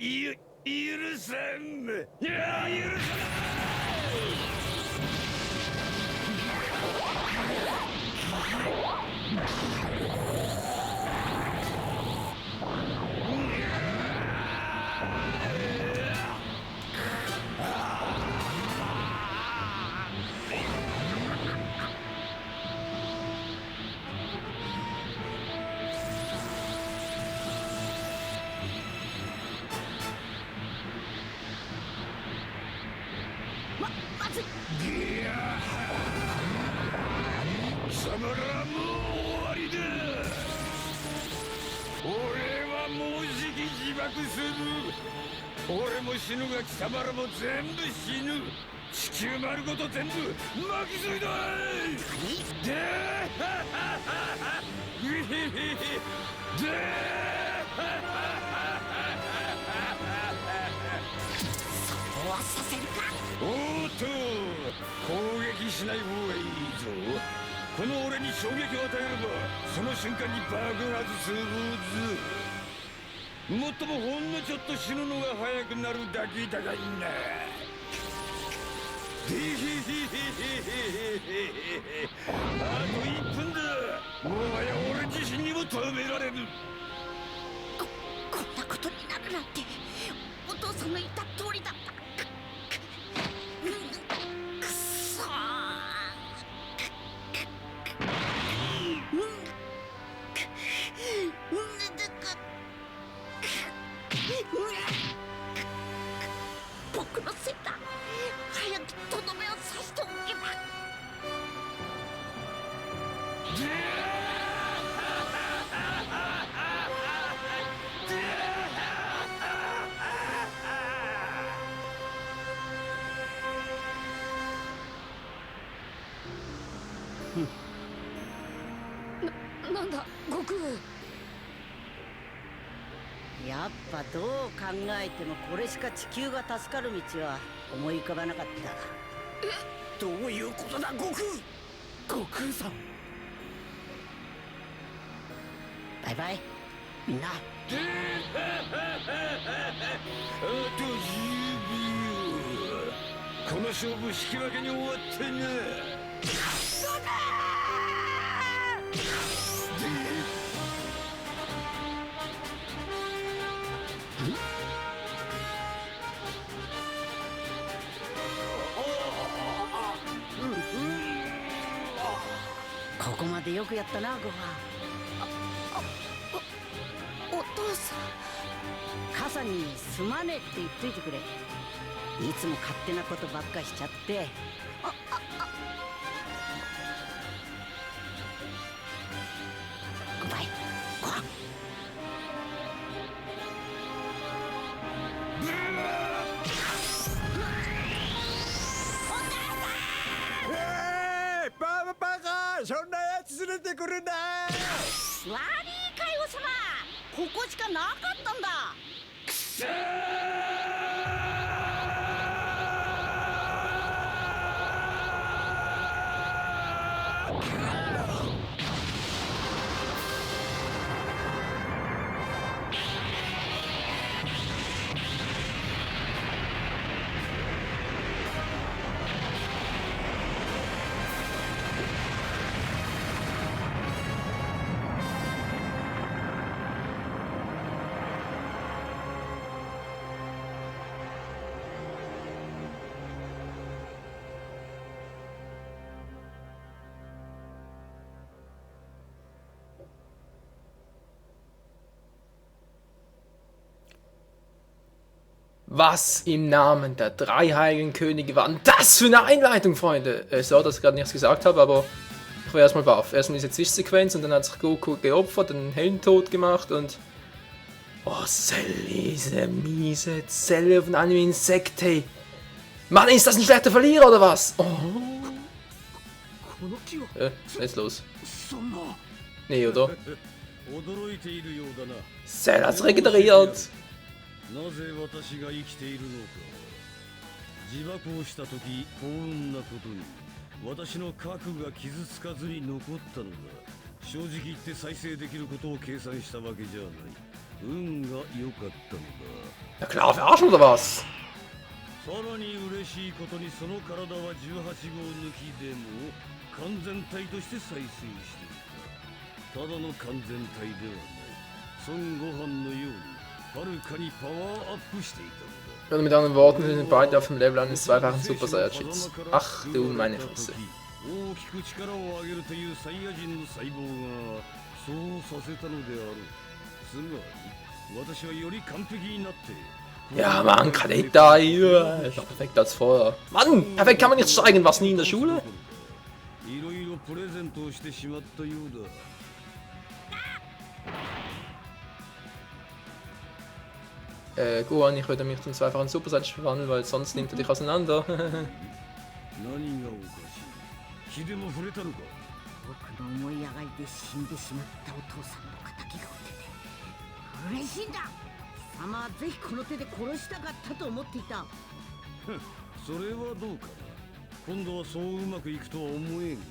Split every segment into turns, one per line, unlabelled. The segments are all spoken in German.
許さん。いや、許さない
まずい。
貴様らはもう終わりだ。俺はもうじき自爆する。俺も死ぬが貴様らも全部死ぬ。地球丸ごと全部巻き添いだ。で
そうはさせるか。
おっと、攻撃しない方がいいぞ。この俺に衝撃を与えればその瞬間に爆発するぞ。もっともほんのちょっと死ぬのが早くなるだけだがいな。あと1分だ。もはや俺自身にも止められる。
こんなことになるなんてお父さんの言った通りだった。くそ僕のせいだ。早くとどめを刺しておけば。なんだ悟空。やっぱどう考えてもこれしか地球が助かる道は思い浮かばなかった。
どういうことだ悟空。悟空さん。
バイバイみんな。
あと10秒。この勝負引き分けに終わったな。
ここまでよくやったなご飯。お父さん。傘にすまねえって言っといてくれ。いつも勝手なことばっかしちゃって。グッバイご飯。
バカそんなやつ連れてくるな。
悪いかよ様。ここしかなかったんだ。
Was im Namen der drei heiligen Könige war denn das für eine Einleitung, Freunde? So, dass ich gerade nichts gesagt habe, aber ich war erstmal baff. Erstmal diese Zwischensequenz und dann hat sich Goku geopfert, einen Heldentod gemacht und... Oh, Cell, diese miese Zelle auf ein Anime-Insekt, hey. Mann, ist das ein schlechter Verlierer oder was? Oh. Was ist los? Nee, oder? Cell hat's regeneriert.
なぜ私が生きているのか。自爆をした時幸運なことに私の核が傷つかずに残ったのだ。正直言って再生できることを計算したわけじゃない。運が良かったのだ。
Ja klar, verarschen oder was?
さらに嬉しいことにその体は18号抜きでも完全体として再生していた。ただの完全体ではない。孫悟飯のようにはるかにパワーアップしていたのだ。
Oder mit anderen Worten, wir sind beide auf dem Level eines zweifachen Super Saiyajins. Ach du meine Fresse.
大きく力を上げるというサイヤ人の細胞がそうさせたのである。つまり私はより完璧になって
Ja, Mann, Kadetta, ist doch perfekt als vorher. Mann, perfekt kann man nicht steigen, was nie in der Schule?
いろいろプレゼントをしてしまったようだ。
Gohan, ich würde mich zum zweifachen Super Saiyajin verwandeln, weil sonst nimmt er dich auseinander.
何がおかしい？気でも触れたのか？
僕の思い上がりで死んでしまったお父さんの敵が折れて嬉しいんだ。貴様はぜひこの手で殺したかったと思っていた。
それはどうかな。今度はそううまくいくとは思えんが。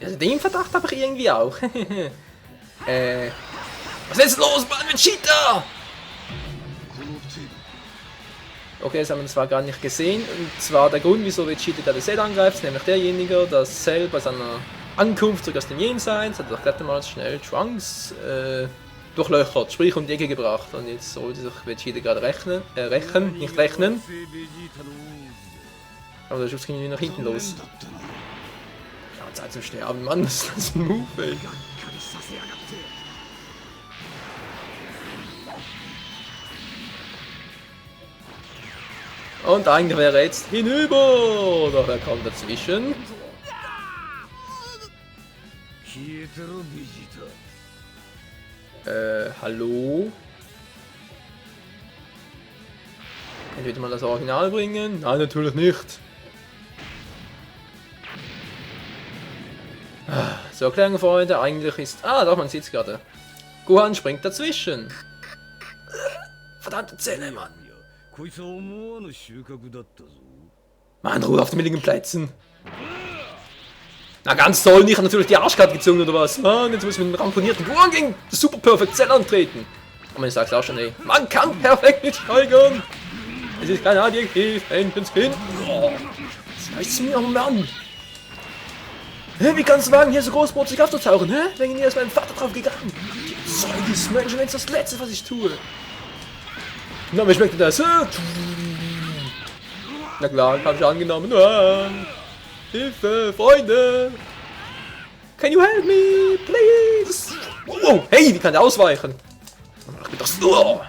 Also den Verdacht habe ich irgendwie auch. Was ist los, Mann, mit Cheetah? Okay, das haben wir zwar gar nicht gesehen. Und zwar der Grund, wieso Vegeta gerade Cell angreift, ist nämlich derjenige, dass Cell bei seiner Ankunft zurück aus dem Jenseits hat er gerade mal schnell Trunks durchlöchert, sprich um die Ecke gebracht. Und jetzt sollte sich Vegeta gerade nicht rechnen. Aber der Schuss ging wieder nach hinten los. Ja, Zeit zum Sterben, Mann, das ist ein Move, ey. Und eigentlich wäre er jetzt hinüber, doch er kommt dazwischen. Hallo? Könnt ihr wieder mal das Original bringen? Nein, natürlich nicht. So, Erklärung, Freunde, eigentlich ist... Ah, doch, man sieht es gerade. Gohan springt dazwischen. Verdammte Zelle, Mann.
こいつは思わぬ収穫だったぞ。
Mann, Ruhe auf den billigen Plätzen. Na ganz toll, ich habe natürlich die Arschkarte gezogen oder was? Mann, jetzt muss ich mit dem ramponierten Gohan gegen Super Perfect Cell antreten. Aber ich sag's auch schon, ey. Man kann perfekt nicht steigern. Es ist kein Adjektiv, Händchens Kind. Oh, das heißt mir, oh Mann. Hä, wie kannst du wagen, hier so großbrotzig aufzutauchen, hä? Wegen mir ist mein Vater drauf gegangen. Zeug ist Menschen, jetzt das Letzte, was ich tue. Na, wie schmeckt denn das? Na klar, hab ich angenommen. Hilfe, Freunde! Can you help me, please? Oh, hey, wie kann der ausweichen? Ich bin doch so.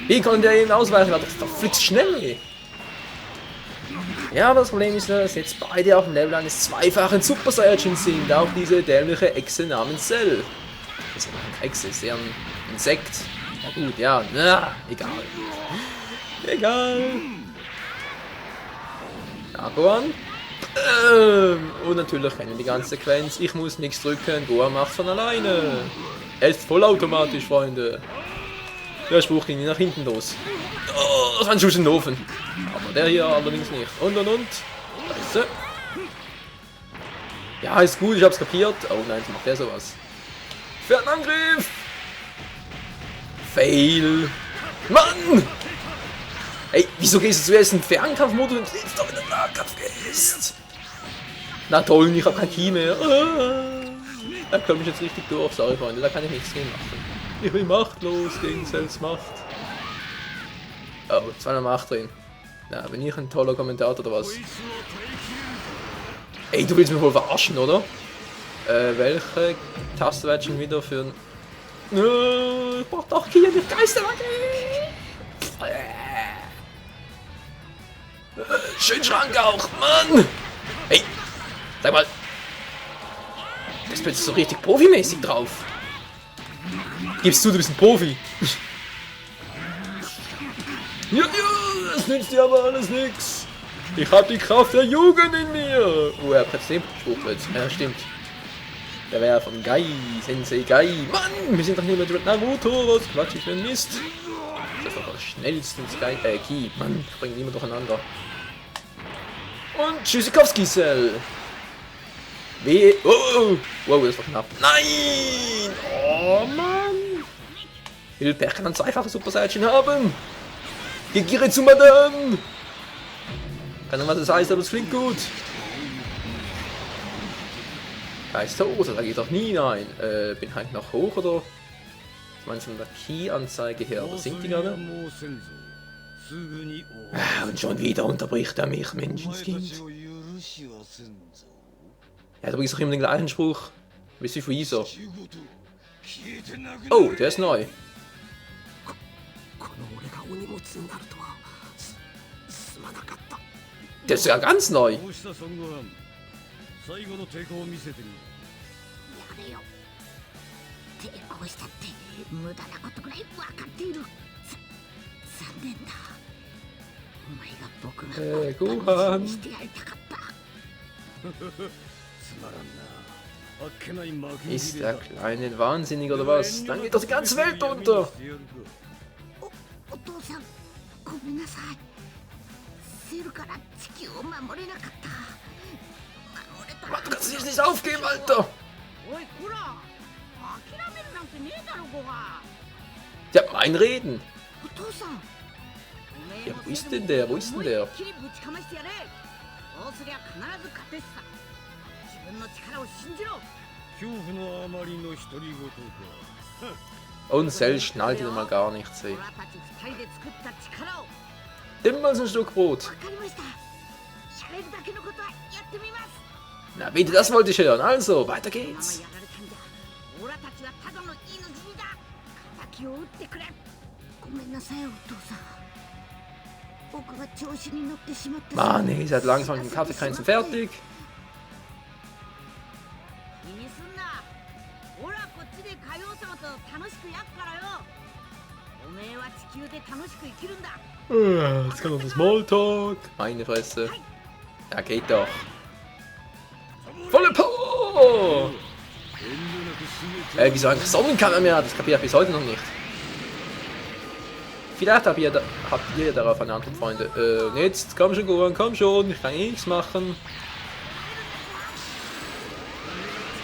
Wie kann der eben ausweichen? Das ist doch flitz schnell, ey. Ja, aber das Problem ist, dass jetzt beide auf dem Level eines zweifachen Super Saiyajins sind. Auch diese dämliche Echse namens Cell. Das ist ja keine Echse, ist eher ein Insekt. Na gut, ja, na, egal. Egal. Ja, Gohan. Und natürlich kennen wir die ganze Sequenz. Ich muss nichts drücken, Gohan macht von alleine. Er ist vollautomatisch, Freunde. Der Spruch ging nach hinten los. Oh, das war ein Schuss in den Ofen. Aber der hier allerdings nicht. Und. Scheiße. Ja, ist gut, ich hab's kapiert. Oh nein, jetzt macht der sowas. Für einen Angriff! Fail! Mann! Ey, wieso gehst du zuerst in den Fernkampfmodus und jetzt doch in den Nahkampf? Na toll, ich hab kein Ki mehr. Da komme ich jetzt richtig durch. Sorry, Freunde, da kann ich nichts gegen machen. Ich bin machtlos gegen Cells Macht. Oh, 2 Macht drin. Na, bin ich ein toller Kommentator oder was? Ey, du willst mich wohl verarschen, oder? Welche Taste werde ich schon wieder für ein... Ich brauch doch hier die Geistermagie! Schön Schrank auch, Mann! Hey, sag mal. Das bist so richtig profimäßig drauf. Gibst du bist ein Profi. Ja, das nützt dir aber alles nix. Ich hab die Kraft der Jugend in mir. Oh, er hat trotzdem Spruch jetzt. Ja, stimmt. Der wäre von Gai, Sensei Gai. Mann, wir sind doch nicht mehr mit Naruto. Was Quatsch, ich bin Mist. Das ist doch das schnellste Ki. Mann, ich bringe niemand durcheinander. Und Tschüssikowski Cell. Oh, wow, das war knapp. Nein! Oh Mann! Hilfe, er kann ein zweifaches Super Saiyan haben. Gegire zu Madame. Keine Ahnung, was das heißt, aber es klingt gut. Er ist tot, da geht doch nie rein. Bin halt noch hoch, oder? Ich meine, von der Key-Anzeige her, oder singt die gerade?
もうせんぞすぐに終わ
Ah, und schon wieder unterbricht er mich,
るお前た
Menschenskind.
ちを許しはせんぞ
Er hat übrigens auch immer den gleichen Spruch. Wie Freezer.
仕事消えてなくな
Oh, der ist neu.
この俺がお荷物になるとはすまなかった
Der ist ja ganz neu.
こうした孫悟飯最後の抵抗を見せてみる
やれよ抵抗したって無駄なことぐらい分かっている残念だお前が僕が
ご飯
にしてやりたかった
つまらんなあっけない幕切
Ist
れ
der
だ
Kleine wahnsinnig oder was? Dann geht doch die ganze Welt unter.
お父さんごめんなさいセルから地球を守れなかった守れた
Mann, du kannst dich nicht aufgeben, Alter.
おいこら諦めるなんてねえだろごが
Ja, mein Reden.
お父さん
Ja, wo ist denn der? Wo ist denn der?
思いっきりぶちかましてやれそうすりゃ必ず勝てっさ自分の力を信じろ
恐怖のあまりの独り言か
Und Cell schnallt wieder mal gar nichts. Ey.
俺たち二人で作った力を
Nimm mal so ein Stück Brot.
わかりましたやれるだけのことはやってみます
Na bitte, das wollte ich hören. Also, weiter
ママ
geht's.
やられたんだ俺たちはただの命だ敵を撃ってくれごめんなさいお父さん僕が調子に乗ってしまった
Mann, ihr seid langsam mit dem Kaffeekränzen fertig.
気にすんな俺はこっちで海王様と楽しくやっからよおめえは地球で楽しく生きるんだ
Jetzt kommt noch das Smalltalk. Meine Fresse. Ja, geht doch. Volle Power!
遠慮なく全て
Wieso eigentlich Sonnenkammer mehr? Das kapiere ich bis heute noch nicht. Vielleicht habt ihr darauf eine Antwort, Freunde. Jetzt, komm schon, Gohan, komm schon. Ich kann eh nichts machen.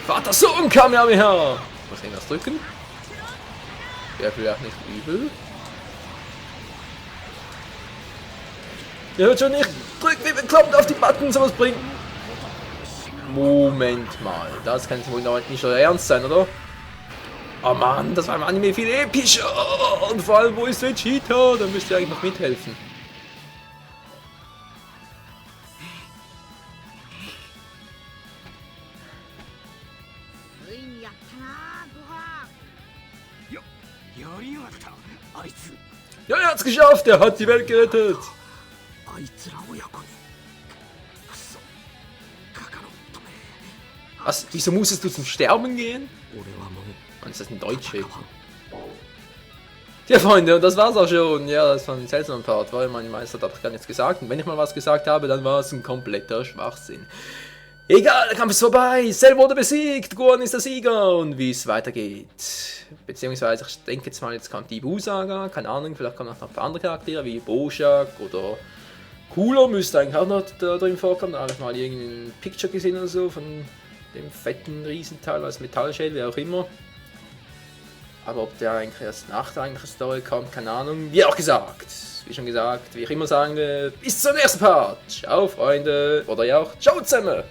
Vater Sonnenkammer mehr! Muss ich irgendwas drücken? Wäre vielleicht nicht übel. Ihr hört schon nicht. Drückt wie bekloppt auf die Buttons, was bringt. Moment mal. Das kann wohl noch nicht so ernst sein, oder? Oh Mann, das war im Anime viel epischer. Und vor allem, wo ist Vegeta? Da müsst ihr eigentlich noch mithelfen.
ついにやったなごは
やりやがったあいつ
Ja, er hat's geschafft. Er hat die Welt gerettet.
あいつら親子にくそカカロットめ
Was? Wieso musstest du zum Sterben gehen?
俺はもう
Mann, ist das ein Deutsche? Ja, Freunde, und das war's auch schon. Ja, das war ein seltsamer Part, weil mein Meister hat gar nichts gesagt. Und wenn ich mal was gesagt habe, dann war es ein kompletter Schwachsinn. Egal, der Kampf ist vorbei. Cell wurde besiegt. Gohan ist der Sieger. Und wie es weitergeht. Beziehungsweise, ich denke jetzt mal, jetzt kommt die Buu-Saga. Keine Ahnung, vielleicht kommen noch ein paar andere Charaktere, wie Bojack oder Cooler müsste eigentlich auch noch da drin vorkommen. Da habe ich mal irgendein Picture gesehen oder so von dem fetten Riesenteil als Metallschädel, wie auch immer. Aber ob der eigentlich erst nach der eigentlichen Story kommt, keine Ahnung. Wie auch gesagt, wie schon gesagt, wie ich immer sagen will, bis zum nächsten Part. Ciao, Freunde. Oder ja auch, ciao zusammen.